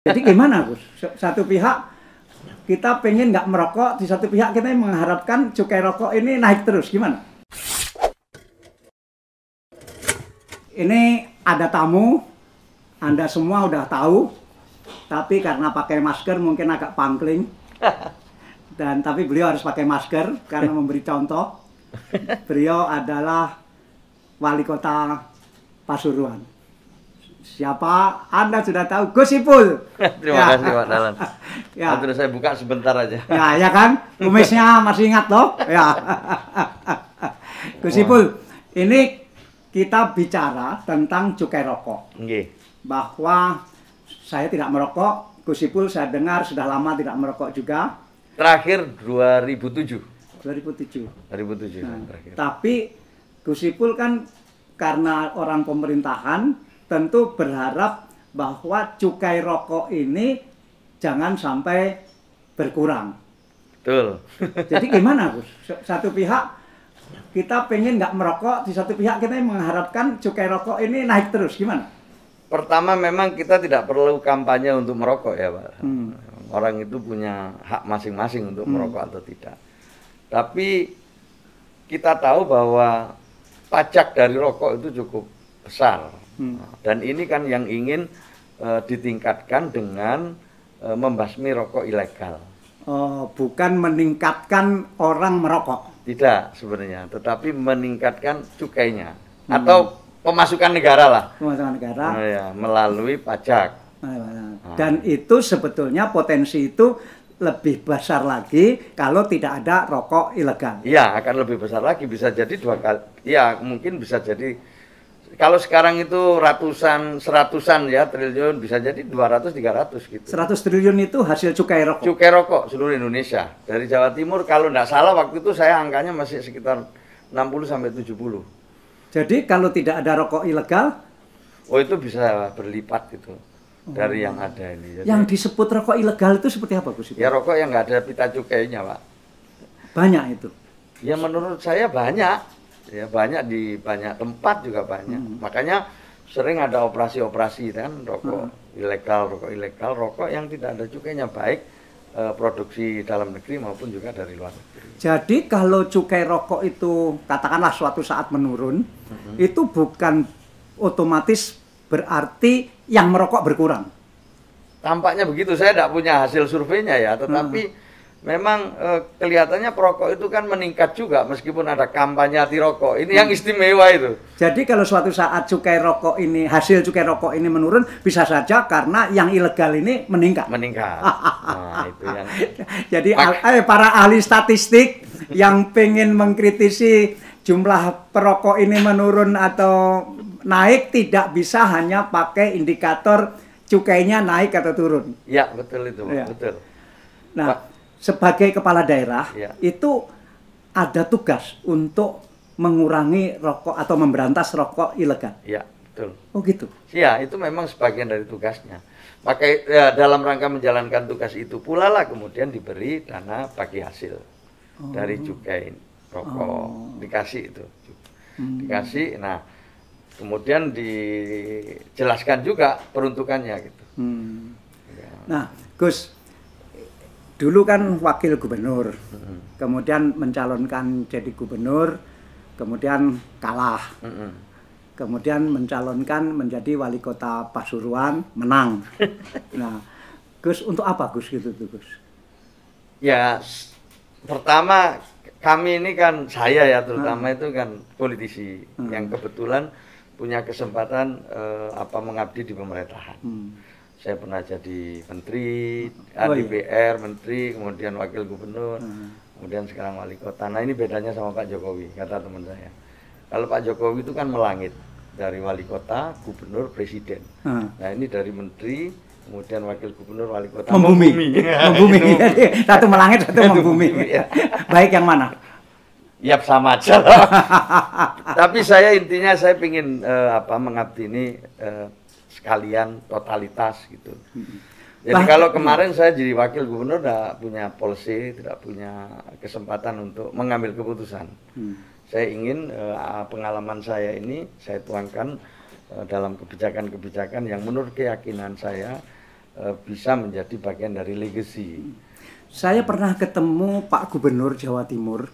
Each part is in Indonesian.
Jadi gimana Gus? Satu pihak kita pengen nggak merokok, di satu pihak kita mengharapkan cukai rokok ini naik terus, gimana? Ini ada tamu, Anda semua udah tahu, tapi karena pakai masker mungkin agak pangkling. Tapi beliau harus pakai masker karena memberi contoh. Beliau adalah Wali Kota Pasuruan. Siapa? Anda sudah tahu, Gus Ipul. Terima kasih Pak Dalan. Ya. Terus saya buka sebentar aja. Ya kan? Kumisnya masih ingat loh. Ya. Gus Ipul, ini kita bicara tentang cukai rokok. Nggih. Bahwa saya tidak merokok, Gus Ipul saya dengar sudah lama tidak merokok juga. Terakhir 2007. 2007. 2007 Nah, terakhir. tapi Gus Ipul kan karena orang pemerintahan tentu berharap bahwa cukai rokok ini jangan sampai berkurang. Betul. Jadi gimana Gus? Satu pihak kita pengen nggak merokok, di satu pihak kita mengharapkan cukai rokok ini naik terus, gimana? Pertama memang kita tidak perlu kampanye untuk merokok ya Pak. Hmm. Orang itu punya hak masing-masing untuk merokok atau tidak. Tapi kita tahu bahwa pajak dari rokok itu cukup besar. Dan ini kan yang ingin ditingkatkan dengan membasmi rokok ilegal. Oh, bukan meningkatkan orang merokok. Tidak sebenarnya, tetapi meningkatkan cukainya atau pemasukan negara lah. Pemasukan negara. Ya, melalui pajak. Dan itu sebetulnya potensi itu lebih besar lagi kalau tidak ada rokok ilegal. Iya, akan lebih besar lagi, bisa jadi 2 kali. Ya, mungkin bisa jadi kalau sekarang itu seratusan ya triliun, bisa jadi 200 300 gitu. 100 triliun itu hasil cukai rokok. Cukai rokok seluruh Indonesia. Dari Jawa Timur kalau tidak salah waktu itu saya angkanya masih sekitar 60 sampai 70. Jadi kalau tidak ada rokok ilegal, oh itu bisa berlipat itu dari yang ada ini. Jadi, yang disebut rokok ilegal itu seperti apa Gus? Ya rokok yang nggak ada pita cukainya Pak. Banyak itu. Ya menurut saya banyak. Ya banyak di banyak tempat juga banyak. Makanya sering ada operasi-operasi kan rokok ilegal, rokok yang tidak ada cukainya baik produksi dalam negeri maupun juga dari luar negeri. Jadi kalau cukai rokok itu katakanlah suatu saat menurun, itu bukan otomatis berarti yang merokok berkurang. Tampaknya begitu, saya tidak punya hasil surveinya ya, tetapi memang kelihatannya perokok itu kan meningkat juga meskipun ada kampanye anti rokok. Ini yang istimewa itu. Jadi kalau suatu saat cukai rokok ini, hasil cukai rokok ini menurun, bisa saja karena yang ilegal ini meningkat. Meningkat. Nah, itu yang. Jadi para ahli statistik yang pengen mengkritisi jumlah perokok ini menurun atau naik tidak bisa hanya pakai indikator cukainya naik atau turun. Ya, betul itu, ya. Betul. Nah, sebagai kepala daerah, ya, itu ada tugas untuk mengurangi rokok atau memberantas rokok ilegal. Ya, betul. Oh gitu? Ya, itu memang sebagian dari tugasnya. Maka ya, dalam rangka menjalankan tugas itu pula lah kemudian diberi dana bagi hasil dari cukai rokok. Dikasih itu. Dikasih, nah kemudian dijelaskan juga peruntukannya gitu. Ya. Nah, Gus, dulu kan wakil gubernur, kemudian mencalonkan jadi gubernur, kemudian kalah, kemudian mencalonkan menjadi wali kota Pasuruan, menang. Nah, Gus, untuk apa Gus gitu tuh Gus? Ya, pertama kami ini kan saya ya terutama itu kan politisi yang kebetulan punya kesempatan mengabdi di pemerintahan. Saya pernah jadi menteri, DPR, menteri, kemudian wakil gubernur, kemudian sekarang wali kota. Nah ini bedanya sama Pak Jokowi, kata teman saya. Kalau Pak Jokowi itu kan melangit, dari wali kota, gubernur, presiden. Nah ini dari menteri, kemudian wakil gubernur, wali kota, membumi. Membumi. Satu melangit, satu membumi. Baik yang mana? Ya sama aja lah. Tapi saya intinya saya ingin mengabdi ini sekalian totalitas gitu. Jadi kalau kemarin saya jadi wakil gubernur tidak punya policy, tidak punya kesempatan untuk mengambil keputusan. Saya ingin pengalaman saya ini saya tuangkan dalam kebijakan-kebijakan yang menurut keyakinan saya bisa menjadi bagian dari legacy. Saya pernah ketemu Pak Gubernur Jawa Timur,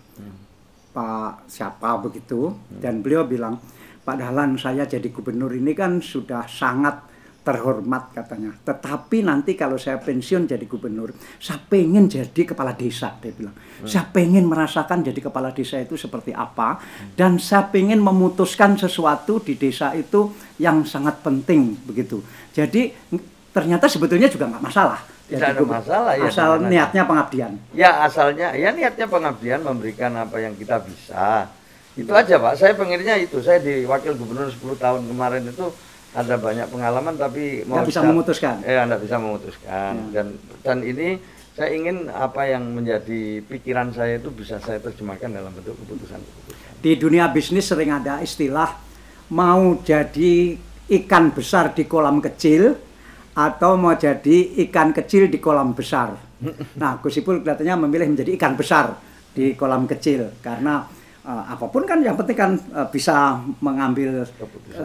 Pak siapa begitu, dan beliau bilang, Pak Dahlan, saya jadi gubernur ini kan sudah sangat terhormat katanya. Tetapi nanti kalau saya pensiun jadi gubernur, saya pengen jadi kepala desa, dia bilang. Saya pengen merasakan jadi kepala desa itu seperti apa, dan saya pengen memutuskan sesuatu di desa itu yang sangat penting begitu. Jadi ternyata sebetulnya juga nggak masalah. Tidak ada masalah ya. Asal niatnya pengabdian. Ya asalnya, ya niatnya pengabdian, memberikan apa yang kita bisa. Itu aja Pak, saya pengennya itu. Saya di wakil gubernur 10 tahun kemarin itu ada banyak pengalaman tapi nggak bisa memutuskan. Nggak bisa memutuskan. Ya. Dan ini saya ingin apa yang menjadi pikiran saya itu bisa saya terjemahkan dalam bentuk keputusan-keputusan. Di dunia bisnis sering ada istilah mau jadi ikan besar di kolam kecil atau mau jadi ikan kecil di kolam besar. Nah, Gus Ipul kelihatannya memilih menjadi ikan besar di kolam kecil karena apapun kan yang penting kan bisa mengambil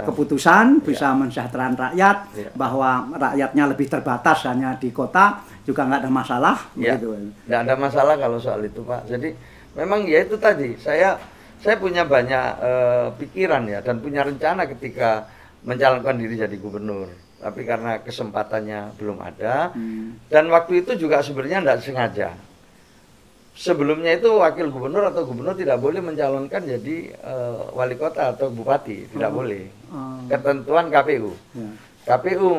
keputusan, bisa mensejahterakan rakyat, bahwa rakyatnya lebih terbatas hanya di kota juga nggak ada masalah. Ya, nggak ada masalah kalau soal itu Pak. Jadi memang ya itu tadi saya punya banyak pikiran ya dan punya rencana ketika mencalonkan diri jadi gubernur. Tapi karena kesempatannya belum ada, dan waktu itu juga sebenarnya tidak sengaja. Sebelumnya itu wakil gubernur atau gubernur tidak boleh mencalonkan jadi wali kota atau bupati, tidak boleh. Ketentuan KPU. KPU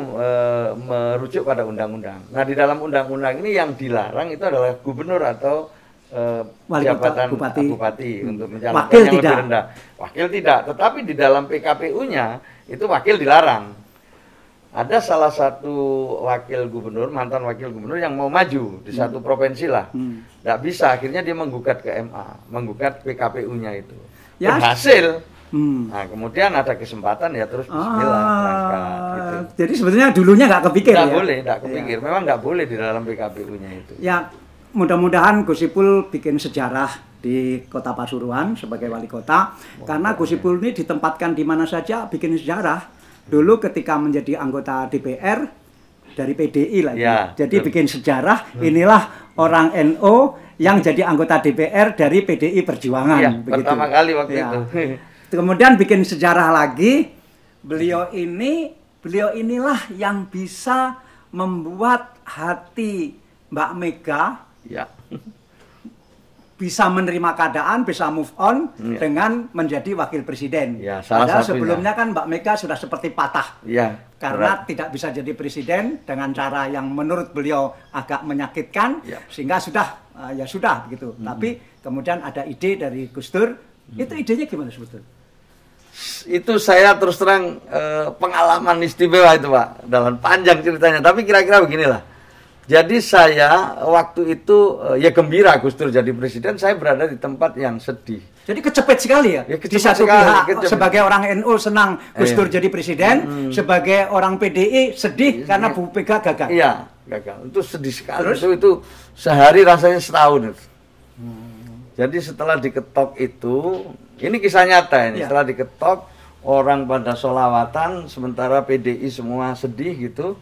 merujuk pada undang-undang. Nah di dalam undang-undang ini yang dilarang itu adalah gubernur atau jabatan bupati untuk mencalonkan yang lebih rendah. Wakil tidak, tetapi di dalam PKPU-nya itu wakil dilarang. Ada salah satu wakil gubernur, mantan wakil gubernur yang mau maju di satu provinsi lah. Nggak bisa, akhirnya dia menggugat ke MA, menggugat PKPU-nya itu. Ya. Berhasil. Nah, kemudian ada kesempatan ya terus bismillah berangkat. Gitu. Jadi sebetulnya dulunya nggak kepikir nggak boleh, nggak kepikir. Memang nggak boleh di dalam PKPU-nya itu. Ya, mudah-mudahan Gus Ipul bikin sejarah di Kota Pasuruan sebagai wali kota. Karena Gus Ipul ini ditempatkan di mana saja bikin sejarah. Dulu ketika menjadi anggota DPR dari PDI lagi, jadi bikin sejarah. Inilah orang NU yang jadi anggota DPR dari PDI Perjuangan. Begitu. Pertama kali waktu itu. Kemudian bikin sejarah lagi. Beliau inilah yang bisa membuat hati Mbak Mega bisa menerima keadaan, bisa move on dengan menjadi wakil presiden. Padahal sebelumnya kan Mbak Mega sudah seperti patah. Karena tidak bisa jadi presiden dengan cara yang menurut beliau agak menyakitkan, sehingga sudah begitu. Tapi kemudian ada ide dari Gus Dur. Itu idenya gimana sebetulnya? Itu saya terus terang pengalaman istimewa itu Pak, dalam panjang ceritanya. Tapi kira-kira beginilah. Jadi saya waktu itu ya gembira Gus Dur jadi presiden, saya berada di tempat yang sedih. Jadi kecepet sekali ya? Di satu pihak sebagai orang NU senang Gus Dur jadi presiden, sebagai orang PDI sedih karena Bu Mega gagal. Iya, gagal. Itu sedih sekali. Itu sehari rasanya setahun. Jadi setelah diketok itu, ini kisah nyata ini. Setelah diketok, orang pada sholawatan, sementara PDI semua sedih gitu.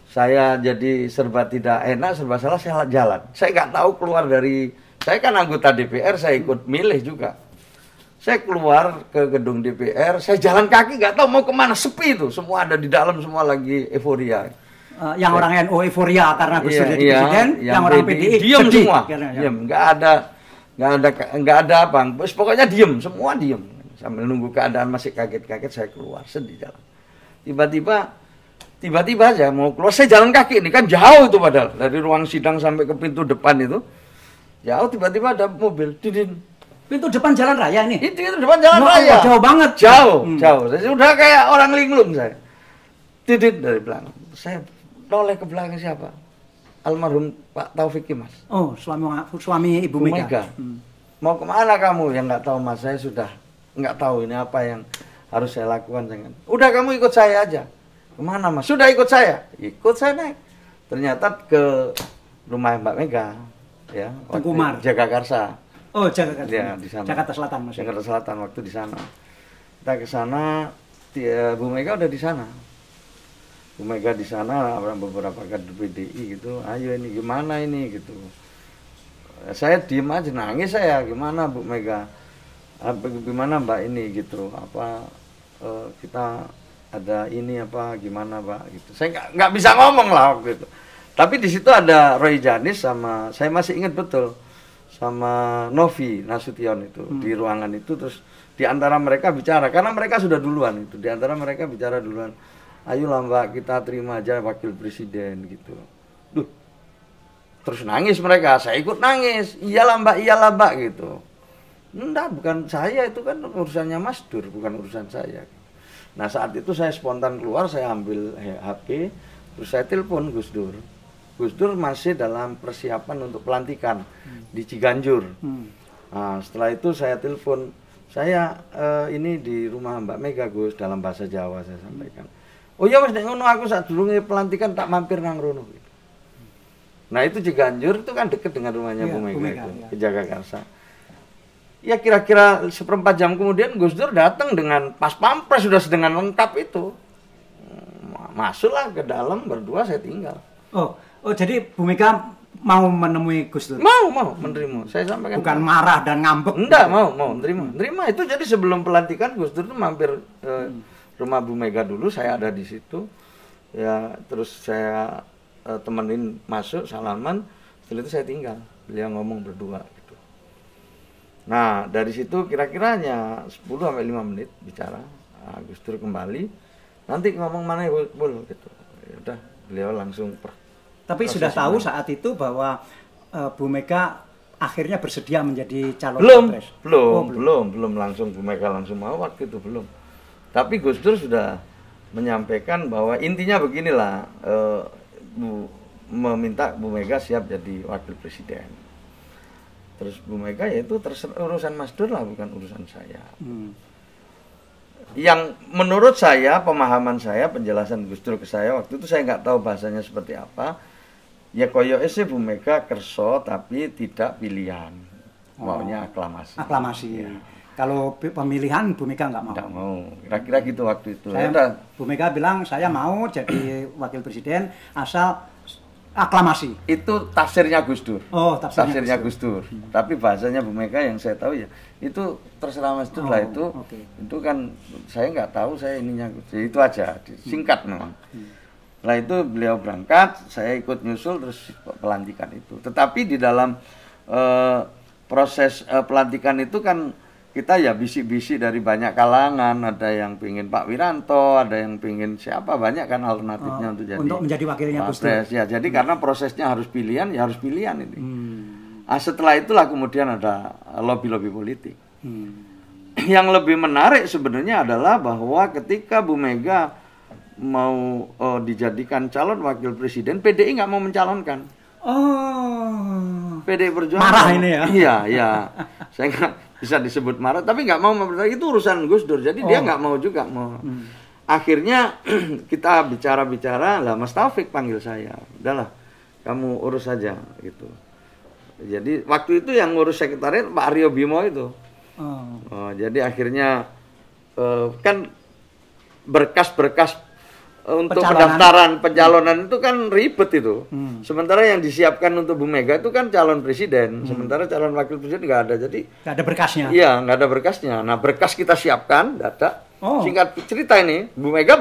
Saya jadi serba tidak enak, serba salah, saya jalan. Saya nggak tahu keluar dari, saya kan anggota DPR, saya ikut milih juga. Saya keluar ke gedung DPR, saya jalan kaki, nggak tahu mau kemana, sepi itu. Semua ada di dalam, semua lagi euforia. Yang orang NU euforia karena Gus Dur jadi presiden, yang orang PDI diem sedih. Semua, diem, nggak ada apa. Pokoknya diem, semua diem. Sambil nunggu keadaan masih kaget-kaget, saya keluar, sedih jalan. Tiba-tiba aja mau keluar, saya jalan kaki ini kan jauh itu padahal dari ruang sidang sampai ke pintu depan itu jauh, tiba-tiba ada mobil didin. Pintu depan jalan raya ini? Itu depan jalan raya. Jauh banget. Jauh. Saya sudah kayak orang linglung saya. Didin dari belakang. Saya toleh ke belakang siapa? Almarhum Pak Taufik Kimas. Oh, suami Ibu Mega. Mau kemana kamu? Yang nggak tahu Mas, saya sudah nggak tahu ini apa yang harus saya lakukan. Udah kamu ikut saya aja. Kemana Mas? Sudah ikut saya. Ikut saya naik. Ternyata ke rumah Mbak Mega, ya. Tengkumar. Jagakarsa. Oh, Jagakarsa. Ya, di sana. Jakarta Selatan Mas. Jakarta Selatan waktu di sana. Kita ke sana, Bu Mega udah di sana. Bu Mega di sana, ada beberapa kader PDI gitu, ayo ini gimana ini gitu. Saya diem aja, nangis saya, gimana Bu Mega, gimana Mbak ini gitu, apa kita ada ini apa gimana Pak gitu. Saya nggak bisa ngomong lah waktu itu. Tapi di situ ada Roy Janis sama, saya masih ingat betul, sama Novi Nasution itu di ruangan itu. Terus di antara mereka bicara, karena mereka sudah duluan itu, di antara mereka bicara duluan, ayolah Mbak kita terima aja wakil presiden gitu. Duh, terus nangis mereka, saya ikut nangis, iyalah Mbak gitu. Enggak, bukan saya, itu kan urusannya Mas Dur, bukan urusan saya. Nah saat itu saya spontan keluar, saya ambil HP, terus saya telepon Gus Dur. Gus Dur masih dalam persiapan untuk pelantikan di Ciganjur. Nah, setelah itu saya telepon, saya ini di rumah Mbak Mega Gus, dalam bahasa Jawa saya sampaikan. Oh iya Mas, nek ngono aku saat dulu pelantikan tak mampir nang rono. Nah itu Ciganjur itu kan dekat dengan rumahnya Bu Mega itu, ke Jagakarsa. Ya kira-kira seperempat jam kemudian Gus Dur datang dengan pas pampres sudah dengan lengkap itu. Masuklah ke dalam, berdua saya tinggal. Oh jadi Bu Mega mau menemui Gus Dur? Mau menerima. Saya sampaikan. Bukan marah dan ngambek. Enggak, mau menerima. Itu jadi sebelum pelantikan Gus Dur itu mampir rumah Bu Mega dulu, saya ada di situ. Ya, terus saya temenin masuk salaman, setelah itu saya tinggal. Beliau ngomong berdua gitu. Nah, dari situ kira-kira hanya 10 sampai 5 menit bicara. Nah, Gus Dur kembali. Nanti ngomong mana ya, Bu gitu. Ya udah, beliau langsung Tapi sudah tahu saat itu bahwa Bu Mega akhirnya bersedia menjadi calon capres? Belum Langsung Bu Mega langsung mau waktu itu belum. Tapi Gus Dur sudah menyampaikan bahwa intinya beginilah, meminta Bu Mega siap jadi wakil presiden. Terus Bu Mega ya itu urusan Mas Dur lah, bukan urusan saya. Yang menurut saya, pemahaman saya, penjelasan Gus Dur ke saya waktu itu, saya nggak tahu bahasanya seperti apa. Ya koyo sih Bu Mega kerso tapi tidak pilihan, maunya aklamasi. Aklamasi. Ya. Kalau pemilihan Bu Mega nggak mau. Nggak mau. Kira-kira gitu waktu itu. Bu Mega bilang saya mau jadi wakil presiden asal aklamasi. Itu tafsirnya Gus Dur. Oh, tafsirnya Gus Dur. Tapi bahasanya Bu Mega yang saya tahu ya itu terserah Mas Dur lah itu. Okay. Itu kan saya nggak tahu, saya ininya itu aja, singkat memang. Nah itu beliau berangkat, saya ikut nyusul terus pelantikan itu. Tetapi di dalam proses pelantikan itu kan kita ya bisik-bisik dari banyak kalangan, ada yang pingin Pak Wiranto, ada yang pingin siapa, banyak kan alternatifnya untuk menjadi wakilnya Gus Dur. Ya, jadi karena prosesnya harus pilihan, ya harus pilihan ini. Nah, setelah itulah kemudian ada lobby-lobby politik. Yang lebih menarik sebenarnya adalah bahwa ketika Bu Mega mau dijadikan calon wakil presiden, PDI nggak mau mencalonkan. PDI Perjuangan marah ini ya? Iya. Saya nggak bisa disebut marah, tapi nggak mau itu urusan Gus Dur, jadi dia nggak mau juga mau. Akhirnya kita bicara-bicara, lah Mas Taufik panggil saya, udahlah kamu urus saja gitu. Jadi waktu itu yang ngurus sekretariat Pak Aryo Bimo itu. Jadi akhirnya kan berkas-berkas untuk pendaftaran pencalonan itu kan ribet itu. Sementara yang disiapkan untuk Bu Mega itu kan calon presiden, sementara calon wakil presiden nggak ada, jadi nggak ada berkasnya. Iya, nggak ada berkasnya. Nah berkas kita siapkan, data. Singkat cerita ini, Bu Mega,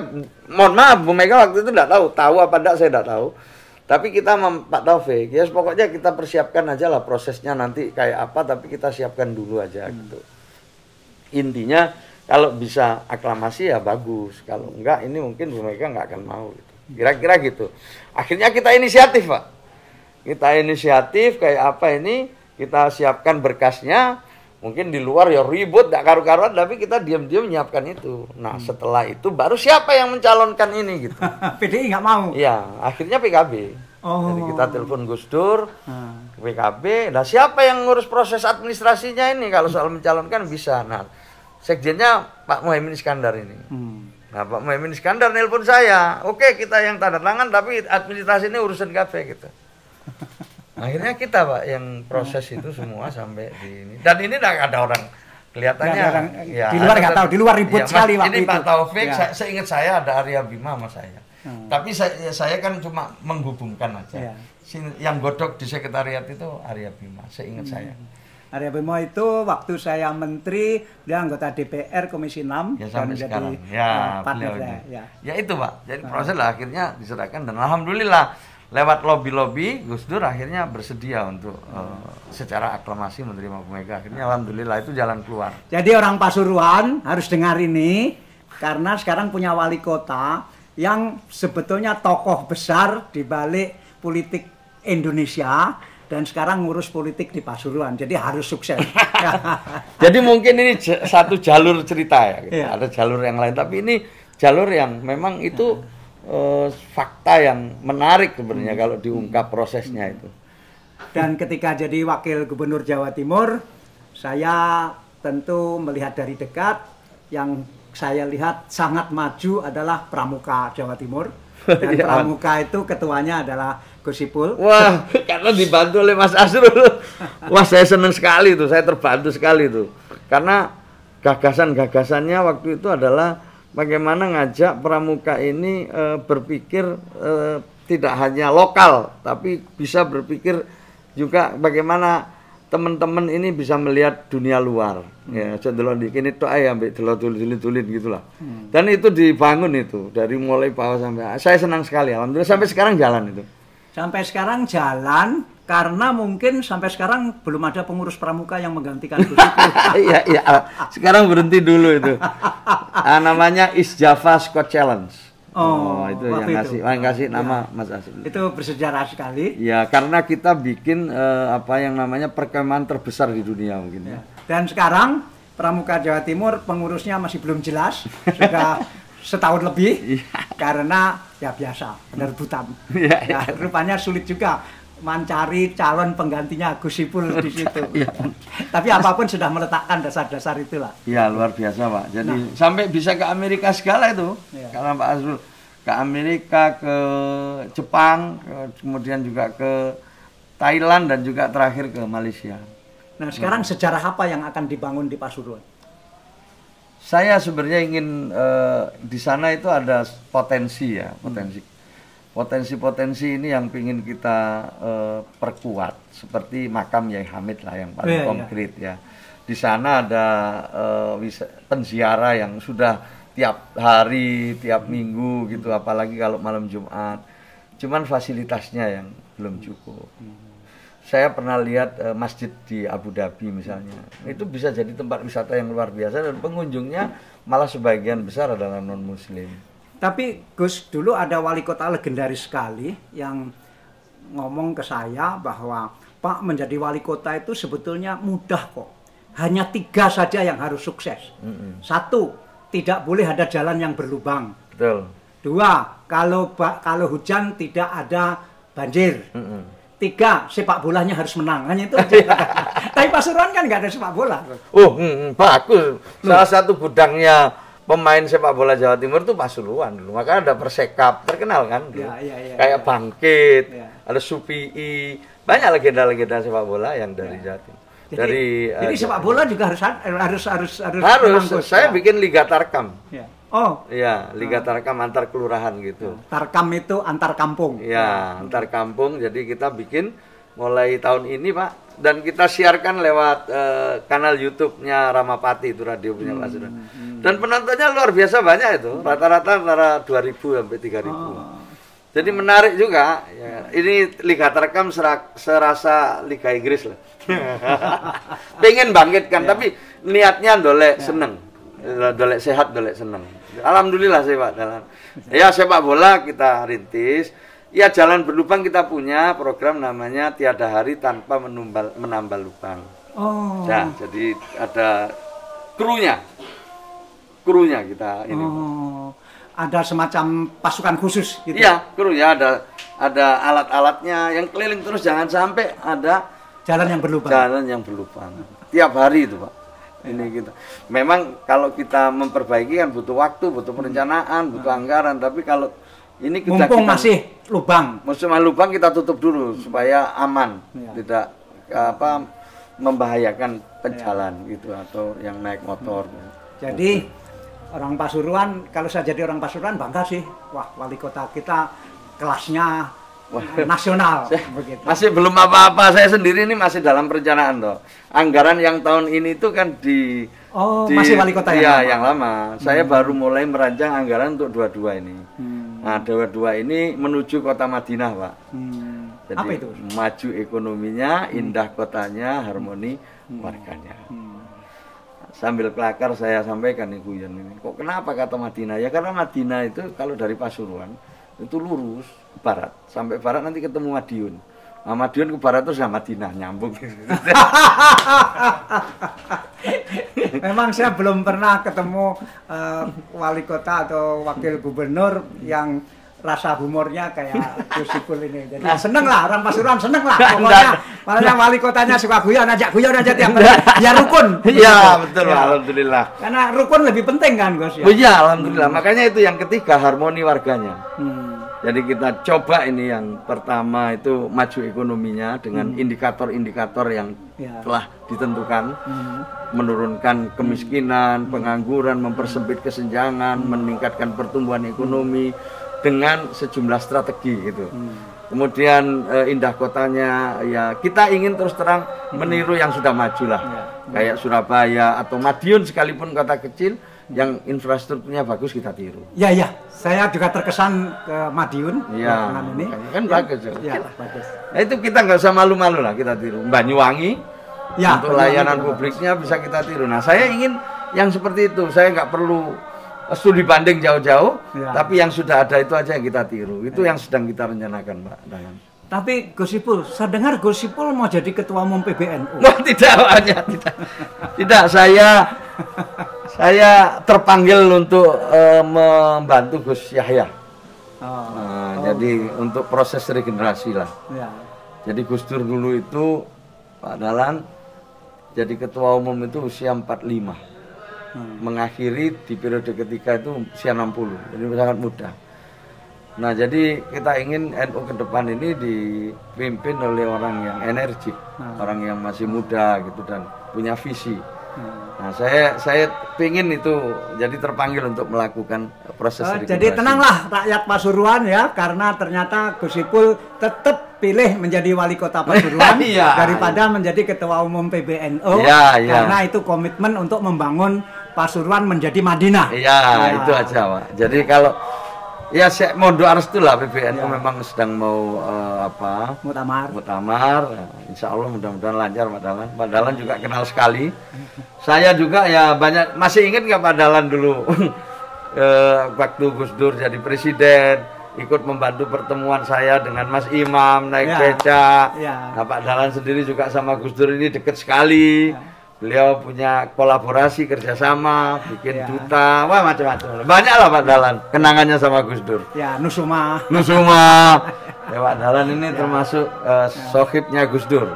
mohon maaf, Bu Mega waktu itu nggak tahu apa enggak, saya nggak tahu. Tapi kita Pak Taufik, ya pokoknya kita persiapkan aja lah prosesnya nanti kayak apa, tapi kita siapkan dulu aja gitu. Intinya kalau bisa aklamasi ya bagus, kalau enggak ini mungkin Bu Mega nggak akan mau gitu. Kira-kira gitu. Akhirnya kita inisiatif, Pak. Kita inisiatif kayak apa ini, kita siapkan berkasnya. Mungkin di luar ya ribut, nggak karu-karuan, tapi kita diam-diam menyiapkan itu. Nah setelah itu baru siapa yang mencalonkan ini gitu. PDI nggak mau? Iya, akhirnya PKB. Jadi kita telepon Gus Dur, PKB. Nah siapa yang ngurus proses administrasinya ini kalau soal mencalonkan bisa. Nah sekjennya Pak Muhaimin Iskandar ini. Nah Pak Muhaimin Iskandar nelpon saya, oke kita yang tanda tangan tapi administrasi ini urusan kafe gitu. Akhirnya kita Pak yang proses itu semua sampai di ini. Dan ini nggak ada orang kelihatannya. Ya, di luar nggak tahu, di luar ribut sekali Mas, ini Pak Taufik, seingat saya ada Arya Bima sama saya. Tapi saya kan cuma menghubungkan aja. Yang godok di sekretariat itu Arya Bima, seingat saya. Arya Bima itu waktu saya menteri, dia anggota DPR Komisi 6 ya, sampai dan sekarang. jadi partner ya itu Pak. Jadi proses lah akhirnya diserahkan dan alhamdulillah lewat lobby-lobby Gus Dur akhirnya bersedia untuk secara aklamasi menerima Bu Mega. Akhirnya alhamdulillah itu jalan keluar. Jadi orang Pasuruan harus dengar ini karena sekarang punya wali kota yang sebetulnya tokoh besar di balik politik Indonesia. Dan sekarang ngurus politik di Pasuruan, jadi harus sukses. Jadi mungkin ini satu jalur cerita ya, gitu. Ada jalur yang lain, tapi ini jalur yang memang itu fakta yang menarik sebenarnya kalau diungkap prosesnya itu. Dan ketika jadi wakil gubernur Jawa Timur, saya tentu melihat dari dekat, yang saya lihat sangat maju adalah Pramuka Jawa Timur. Dan Pramuka itu ketuanya adalah Gus Ipul. Wah, karena dibantu oleh Mas Asrul. Wah, saya senang sekali itu, saya terbantu sekali itu. Karena gagasan-gagasannya waktu itu adalah bagaimana ngajak Pramuka ini berpikir tidak hanya lokal, tapi bisa berpikir juga bagaimana teman-teman ini bisa melihat dunia luar. Ya, cenderung di kini tok ae ambek delok-delok gitulah. Dan itu dibangun itu dari mulai bawah sampai saya senang sekali alhamdulillah sampai sekarang jalan itu. Sampai sekarang jalan karena mungkin sampai sekarang belum ada pengurus Pramuka yang menggantikan Gus Ipul. Iya. Sekarang berhenti dulu itu. Namanya East Java Squad Challenge. Itu yang kasih nama Mas Asrul. Itu bersejarah sekali. Ya, karena kita bikin apa yang namanya perkemahan terbesar di dunia mungkin. Ya. Dan sekarang Pramuka Jawa Timur pengurusnya masih belum jelas, sudah setahun lebih, karena ya biasa penerbutan. Ya, rupanya sulit juga mencari calon penggantinya Gus Ipul di situ. Tapi apapun sudah meletakkan dasar-dasar itulah. Iya, luar biasa Pak. Jadi sampai bisa ke Amerika segala itu, karena Pak Asrul ke Amerika, ke Jepang, kemudian juga ke Thailand dan juga terakhir ke Malaysia. Nah, sekarang sejarah apa yang akan dibangun di Pasuruan? Saya sebenarnya ingin di sana itu ada potensi ya, potensi ini yang ingin kita perkuat seperti makam Yai Hamid lah yang paling konkret ya. Di sana ada penziarah yang sudah tiap hari, tiap minggu gitu, apalagi kalau malam Jumat. Cuman fasilitasnya yang belum cukup. Saya pernah lihat masjid di Abu Dhabi misalnya, itu bisa jadi tempat wisata yang luar biasa dan pengunjungnya malah sebagian besar adalah non-muslim. Tapi Gus, dulu ada wali kota legendaris sekali yang ngomong ke saya bahwa Pak, menjadi wali kota itu sebetulnya mudah kok. Hanya 3 saja yang harus sukses. 1, tidak boleh ada jalan yang berlubang. Betul. 2, kalau hujan tidak ada banjir. 3, sepak bolanya harus menang. Hanya itu aja. Tapi Pasuruan kan nggak ada sepak bola. Bagus. Salah satu gudangnya pemain sepak bola Jawa Timur itu Pasuruan dulu. Maka ada Persekap, terkenal kan? Kayak Bangkit, ada Supii, banyak legenda-legenda sepak bola yang dari Jawa Timur. Jadi sepak bola juga harus. Saya bikin Liga Tarkam. Iya, Liga Tarkam antar kelurahan gitu. Tarkam itu antar kampung. Iya, antar kampung. Jadi kita bikin mulai tahun ini Pak, dan kita siarkan lewat kanal YouTube-nya Ramapati, itu radio punya Pak Asrul. Dan penontonnya luar biasa banyak itu, rata-rata antara 2.000 sampai 3.000. Jadi menarik juga. Ya. Ini Liga Tarkam serasa Liga Inggris lah. Pengen bangkitkan, tapi niatnya dolek seneng, dolek sehat, dolek seneng. Alhamdulillah sih Pak. Ya sepak bola kita rintis. Ya jalan berlubang kita punya program namanya Tiada Hari Tanpa Menambal Lubang. Nah, jadi ada krunya kita ini. Ada semacam pasukan khusus gitu. Iya, krunya ada alat-alatnya yang keliling terus, jangan sampai ada jalan yang berlubang. Jalan yang berlubang. Tiap hari itu Pak. Ini kita. Memang kalau kita memperbaiki kan butuh waktu, butuh perencanaan, butuh anggaran, tapi kalau ini mumpung masih lubang. Mumpung lubang kita tutup dulu supaya aman, tidak membahayakan pejalan gitu atau yang naik motor. Jadi orang Pasuruan, kalau saya jadi orang Pasuruan bangga sih. Wah, wali kota kita kelasnya nasional. Begitu. Masih belum apa-apa, saya sendiri ini masih dalam perencanaan toh. Anggaran yang tahun ini itu kan masih wali kota yang lama. Saya baru mulai merancang anggaran untuk dua-dua ini. Nah, dua-dua ini menuju kota Madinah, Pak. Jadi apa itu? Maju ekonominya, indah kotanya, harmoni warganya. Sambil kelakar saya sampaikan nih Guyon ini. Kok kenapa kata Madinah? Ya karena Madinah itu kalau dari Pasuruan itu lurus ke barat, sampai barat nanti ketemu Madiun. Nah, Madiun ke barat terus ya Madinah, nyambung. Memang saya belum pernah ketemu wali kota atau wakil gubernur yang rasa humornya kayak Gus Ipul ini. Jadi seneng lah, orang Pasuruan seneng lah. Pokoknya wali kotanya suka guyon aja tiap hari. Ya rukun. Iya, betul, ya. Alhamdulillah. Karena rukun lebih penting kan, Gus ya. Oh iya, alhamdulillah. Makanya itu yang ketiga, harmoni warganya. Jadi kita coba ini yang pertama itu maju ekonominya dengan indikator-indikator yang telah ditentukan, menurunkan kemiskinan, pengangguran, mempersempit kesenjangan, meningkatkan pertumbuhan ekonomi dengan sejumlah strategi gitu. Kemudian indah kotanya ya kita ingin terus terang meniru yang sudah maju lah, kayak Surabaya atau Madiun sekalipun kota kecil yang infrastrukturnya bagus kita tiru. Ya, saya juga terkesan ke Madiun. Iya, ini kan bagus. Ya, bagus. Nah, itu kita nggak usah malu-malu lah kita tiru. Banyuwangi untuk layanan publiknya bisa kita tiru. Nah, saya ingin yang seperti itu. Saya nggak perlu studi banding jauh-jauh, tapi yang sudah ada itu aja yang kita tiru. Itu yang sedang kita rencanakan, Pak Dayan. Tapi Gus Ipul, saya dengar Gus Ipul mau jadi ketua umum PBNU. Wah, tidak. Saya terpanggil untuk membantu Gus Yahya. Jadi untuk proses regenerasi lah. Jadi Gus Dur dulu itu Pak Dahlan jadi ketua umum itu usia 45. Mengakhiri di periode ketiga itu usia 60. Jadi sangat muda. Nah, jadi kita ingin NU ke depan ini dipimpin oleh orang yang energik, orang yang masih muda gitu dan punya visi. Nah, saya pingin itu jadi terpanggil untuk melakukan proses regenerasi. Jadi tenanglah rakyat Pasuruan ya, karena ternyata Gus Ipul tetap pilih menjadi wali kota Pasuruan daripada menjadi ketua umum PBNU. Karena itu komitmen untuk membangun Pasuruan menjadi Madinah. Itu aja, Pak. Jadi kalau ya saya mohon doa restu lah PBNU memang sedang mau muktamar. Insya Allah mudah-mudahan lancar Pak Dahlan. Pak Dahlan juga kenal sekali. Saya juga ya banyak masih ingat nggak Pak Dahlan dulu waktu Gus Dur jadi presiden ikut membantu pertemuan saya dengan Mas Imam naik beca. Nah, Pak Dahlan sendiri juga sama Gus Dur ini dekat sekali. Beliau punya kolaborasi kerjasama, bikin duta, wah macam-macam. Banyak lah Pak Dahlan kenangannya sama Gus Dur. Ya, Nusuma. Ya Pak Dahlan ini termasuk sohibnya Gus Dur.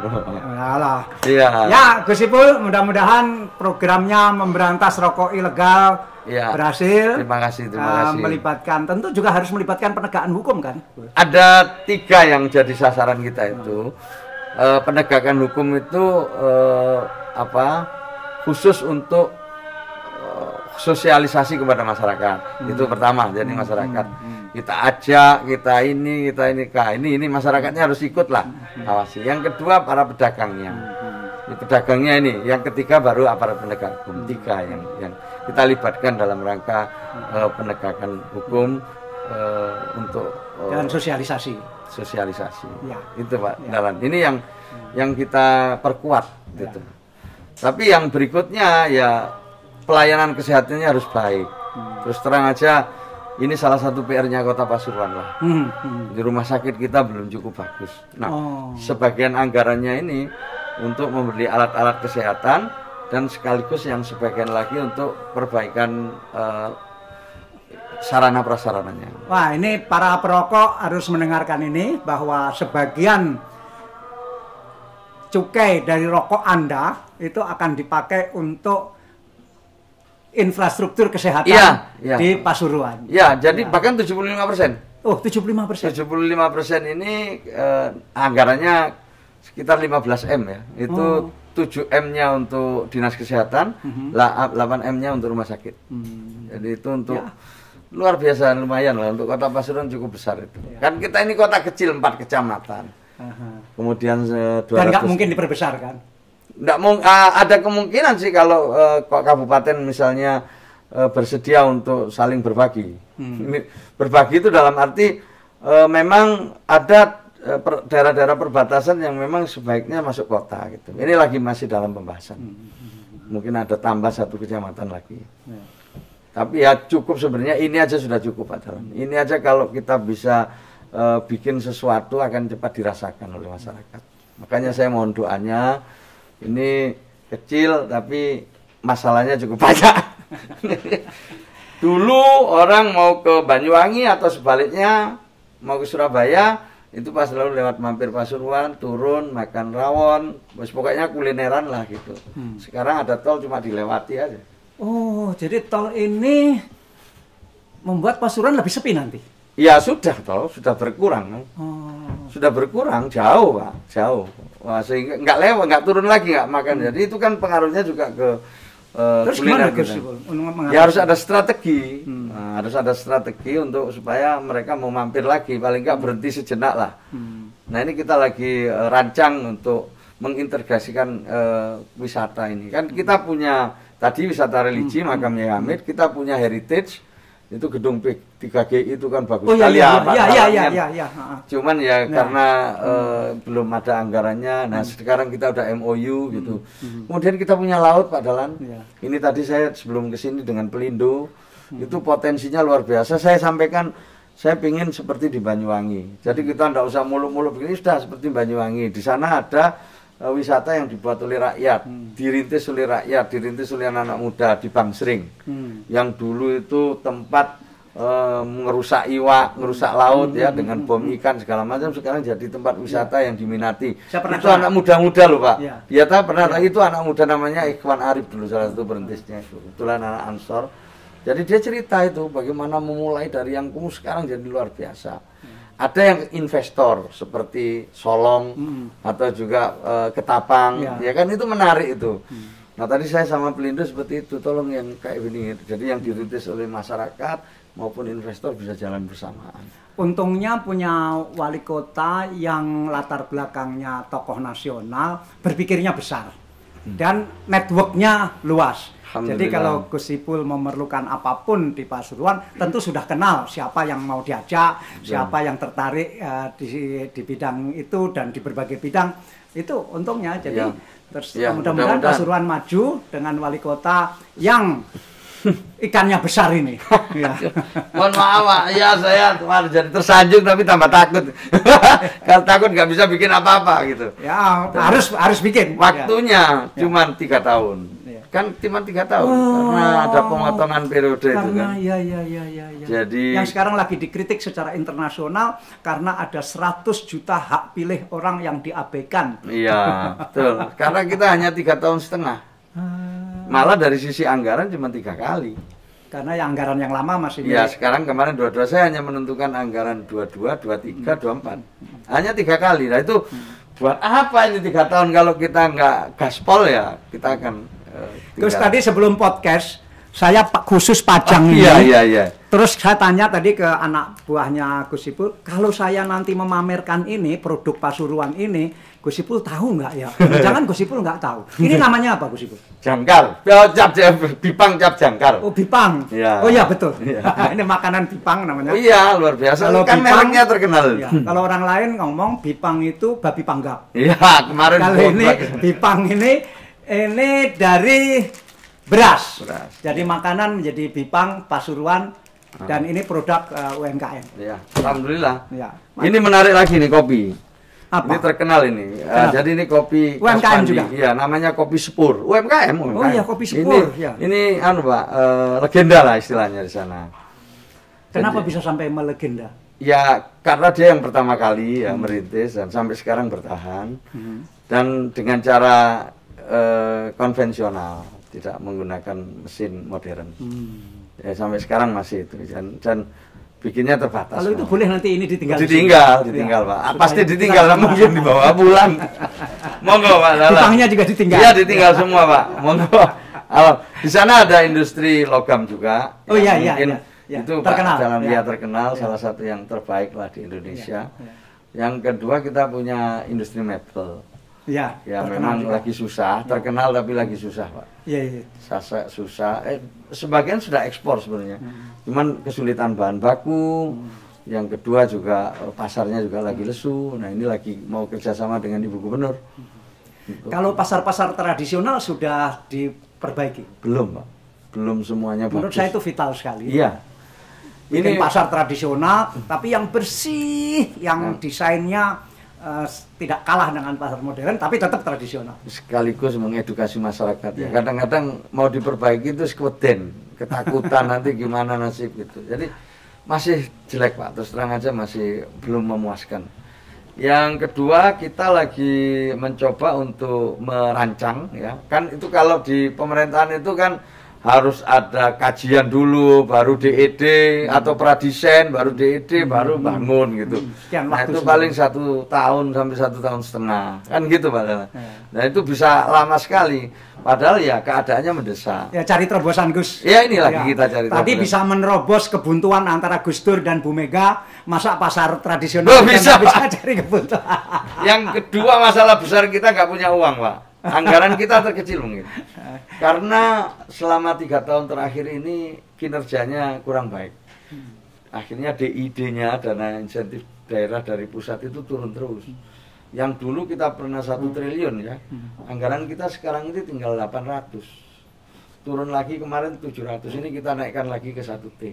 Ya, Gus Ipul, mudah-mudahan programnya memberantas rokok ilegal berhasil. Terima kasih. Melibatkan, tentu juga harus melibatkan penegakan hukum kan? Ada 3 yang jadi sasaran kita itu. Penegakan hukum itu khusus untuk sosialisasi kepada masyarakat. Itu pertama, jadi masyarakat kita ajak, kita ini masyarakatnya harus ikut lah awasi. Yang kedua para pedagangnya. Pedagangnya ini, yang ketiga baru aparat penegak hukum. 3 yang kita libatkan dalam rangka penegakan hukum untuk dan sosialisasi. Itu Pak Dahlan. Ini yang kita perkuat gitu. Tapi yang berikutnya ya pelayanan kesehatannya harus baik. Terus terang aja ini salah satu PR-nya Kota Pasuruan lah. Di rumah sakit kita belum cukup bagus. Nah, sebagian anggarannya ini untuk membeli alat-alat kesehatan dan sekaligus yang sebagian lagi untuk perbaikan sarana prasarananya. Wah, ini para perokok harus mendengarkan ini bahwa sebagian cukai dari rokok Anda itu akan dipakai untuk infrastruktur kesehatan di Pasuruan. Ya, jadi bahkan 75%. Oh, 75%. 75% ini anggarannya sekitar 15 M ya. Itu 7M-nya untuk dinas kesehatan, 8M-nya untuk rumah sakit. Jadi itu untuk luar biasa, lumayan lah untuk Kota Pasuruan, cukup besar itu. Kan kita ini kota kecil 4 kecamatan. Kemudian 200. Dan nggak mungkin diperbesar kan? Nggak ada kemungkinan sih kalau kabupaten misalnya bersedia untuk saling berbagi. Ini berbagi itu dalam arti memang ada daerah-daerah perbatasan yang memang sebaiknya masuk kota gitu. Ini lagi masih dalam pembahasan. Mungkin ada tambah 1 kecamatan lagi. Tapi ya cukup sebenarnya, ini aja sudah cukup Pak Dalan. Ini aja kalau kita bisa bikin sesuatu akan cepat dirasakan oleh masyarakat. Makanya saya mohon doanya, ini kecil tapi masalahnya cukup banyak. Dulu orang mau ke Banyuwangi atau sebaliknya mau ke Surabaya, itu pas lalu lewat mampir Pasuruan, turun, makan rawon, pokoknya kulineran lah gitu. Sekarang ada tol cuma dilewati aja. Oh, jadi tol ini membuat Pasuruan lebih sepi nanti? Ya sudah, tol sudah berkurang. Sudah berkurang, jauh Pak, jauh. Wah, sehingga nggak lewat, nggak turun lagi, nggak makan. Jadi itu kan pengaruhnya juga ke terus kuliner gimana kita. Ya harus ada strategi, nah, harus ada strategi untuk supaya mereka mau mampir lagi, paling nggak berhenti sejenak lah. Nah ini kita lagi rancang untuk mengintegrasikan wisata ini. Kan kita punya tadi wisata religi, makam Nyai Hamid, kita punya heritage, itu gedung P3GI itu kan bagus sekali ya, Pak. Iya. Cuman ya karena belum ada anggarannya. Nah, sekarang kita udah MOU gitu. Kemudian kita punya laut Pak Dalan. Ini tadi saya sebelum kesini dengan Pelindo, itu potensinya luar biasa. Saya sampaikan, saya pingin seperti di Banyuwangi. Jadi kita nggak usah muluk-muluk begini, sudah seperti Banyuwangi. Di sana ada wisata yang dibuat oleh rakyat, dirintis oleh rakyat, dirintis oleh anak muda di Bangsering. Yang dulu itu tempat ngerusak iwak, ngerusak laut ya dengan bom ikan segala macam, sekarang jadi tempat wisata yang diminati. Itu anak muda-muda loh Pak. Ya tahu pernah itu anak muda namanya Ikhwan Arif dulu, salah satu perintisnya itu. Kebetulan anak Ansor. Jadi dia cerita itu bagaimana memulai dari yang kumuh sekarang jadi luar biasa. Ada yang investor seperti Solong atau juga Ketapang, ya kan itu menarik itu. Nah tadi saya sama Pelindo seperti itu, tolong yang kayak gini, jadi yang dirintis oleh masyarakat maupun investor bisa jalan bersamaan. Untungnya punya wali kota yang latar belakangnya tokoh nasional, berpikirnya besar dan networknya luas. Jadi kalau Gus Ipul memerlukan apapun di Pasuruan, tentu sudah kenal siapa yang mau diajak, siapa yang tertarik di bidang itu dan di berbagai bidang. Itu untungnya. Jadi mudah-mudahan Pasuruan maju dengan wali kota yang ikannya besar ini. Mohon maaf Pak, ya saya jadi tersanjung tapi tambah takut. Kalau takut nggak bisa bikin apa-apa gitu. Ya harus bikin. Waktunya cuma 3 tahun. Kan cuma 3 tahun karena ada pemotongan periode itu kan. Iya. Jadi yang sekarang lagi dikritik secara internasional karena ada 100 juta hak pilih orang yang diabaikan. Iya, betul. Karena kita hanya 3,5 tahun. Malah dari sisi anggaran cuma 3 kali. Karena yang anggaran yang lama masih. Iya, sekarang kemarin 22 saya hanya menentukan anggaran 22, 23, 24. Hanya 3 kali. Nah itu buat apa ini 3 tahun kalau kita nggak gaspol ya kita akan. Terus tadi sebelum podcast saya khusus pajang ini. Iya. Terus saya tanya tadi ke anak buahnya Gus Ipul, kalau saya nanti memamerkan ini produk Pasuruan ini, Gus Ipul tahu nggak ya? Jangan Gus Ipul nggak tahu. Ini namanya apa Gus Ipul? Jangkar. Bipang cap jangkar. Oh bipang. Ya. Oh iya betul. Ini makanan bipang namanya. Oh iya luar biasa. Kalau kan mereknya terkenal. Ya, kalau orang lain ngomong bipang itu babi panggap. Iya kemarin. Kalau ini bipang ini dari beras. Jadi makanan menjadi bipang Pasuruan dan ini produk UMKM. Ya, alhamdulillah. Ya. Ini menarik lagi nih kopi. Apa? Ini terkenal ini. Jadi ini kopi UMKM juga. Iya, namanya kopi Sepur. UMKM. Oh iya, kopi Sepur. Ini anu Pak, legenda lah istilahnya di sana. Kenapa bisa sampai melegenda? Ya, karena dia yang pertama kali ya merintis dan sampai sekarang bertahan. Dan dengan cara konvensional, tidak menggunakan mesin modern. Ya, sampai sekarang masih itu dan bikinnya terbatas. Kalau itu boleh nanti ini ditinggal. Ditinggal Pak. Pasti ditinggal, mungkin di bawah bulan. Monggo Pak Dahlan. Hutangnya juga ditinggal. Iya, ditinggal semua Pak. Monggo. Di sana ada industri logam juga. Oh iya, mungkin iya. itu Terkenal. Pak Dahlan Ya. terkenal, Ya. salah satu yang terbaik lah di Indonesia. Ya. Yang kedua kita punya industri mebel. Iya. Ya terkenal memang juga. lagi susah, terkenal tapi lagi susah Pak. Iya, iya. Susah. Sebagian sudah ekspor sebenarnya. Cuman kesulitan bahan baku. Yang kedua juga pasarnya juga lagi lesu. Nah ini lagi mau kerjasama dengan Ibu Gubernur. Kalau pasar-pasar tradisional sudah diperbaiki. Belum Pak, belum semuanya Menurut bagus. saya itu vital sekali. Iya. Bikin Ini pasar tradisional, tapi yang bersih, yang desainnya tidak kalah dengan pasar modern, tapi tetap tradisional. sekaligus mengedukasi masyarakat ya. Kadang-kadang mau diperbaiki itu sekeweden, ketakutan nanti gimana nasib gitu. Jadi masih jelek Pak, terus terang aja masih belum memuaskan. Yang kedua kita lagi mencoba untuk merancang ya. Kan itu kalau di pemerintahan itu kan harus ada kajian dulu, baru DED atau pradesain, baru DED, baru bangun gitu. Nah itu paling 1 tahun sampai 1,5 tahun, kan gitu Pak Dahlan. Nah itu bisa lama sekali. Padahal ya keadaannya mendesak. Ya cari terobosan Gus. Ya ini lagi kita cari. Tadi terobosan. bisa menerobos kebuntuan antara Gus Dur dan Bu Mega, masa pasar tradisional Oh, bisa, bisa Pak. cari kebuntuan. Yang kedua masalah besar kita nggak punya uang Pak. Anggaran kita terkecil mungkin. Karena selama 3 tahun terakhir ini kinerjanya kurang baik. Akhirnya DID-nya, dana insentif daerah dari pusat itu turun terus. Yang dulu kita pernah 1 triliun ya. Anggaran kita sekarang ini tinggal 800. Turun lagi kemarin 700, ini kita naikkan lagi ke 1T.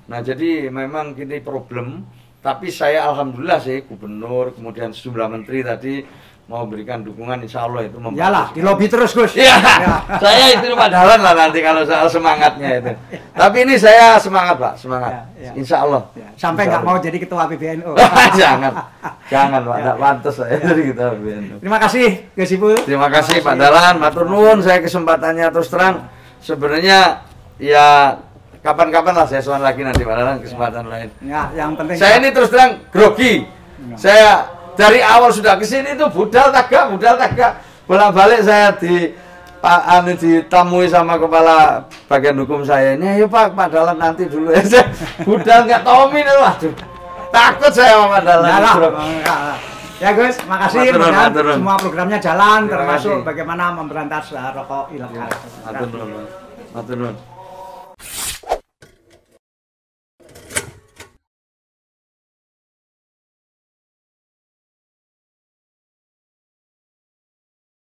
Nah jadi memang ini problem. Tapi saya alhamdulillah sih gubernur, kemudian sejumlah menteri tadi mau berikan dukungan, insya Allah itu membantu. Yalah, di lobby terus Gus. Iya, saya itu Pak Dahlan lah nanti kalau soal semangatnya itu. Tapi ini saya semangat Pak, semangat. Ya. Insya Allah. Ya, sampai nggak mau jadi ketua PBNU. Jangan Pak, nggak pantas saya jadi ketua PBNU. Terima kasih Gus Ipul. Terima kasih Pak Dahlan, matur nuwun. Saya kesempatannya terus terang. Sebenarnya ya kapan-kapan lah saya soal lagi nanti Pak Dahlan kesempatan lain. Ya, yang penting. Saya ini terus terang grogi. Saya dari awal sudah kesini itu budal tagak. Bolak-balik saya ditamui sama kepala bagian hukum saya. Ini ayo Pak Dahlan nanti dulu ya. Budal nggak tomin, waduh. Takut saya sama Pak Dahlan. Ya Gus, makasih. Maturun. Semua programnya jalan, Terima termasuk kasih. bagaimana memberantas rokok ilegal. Matur nuwun.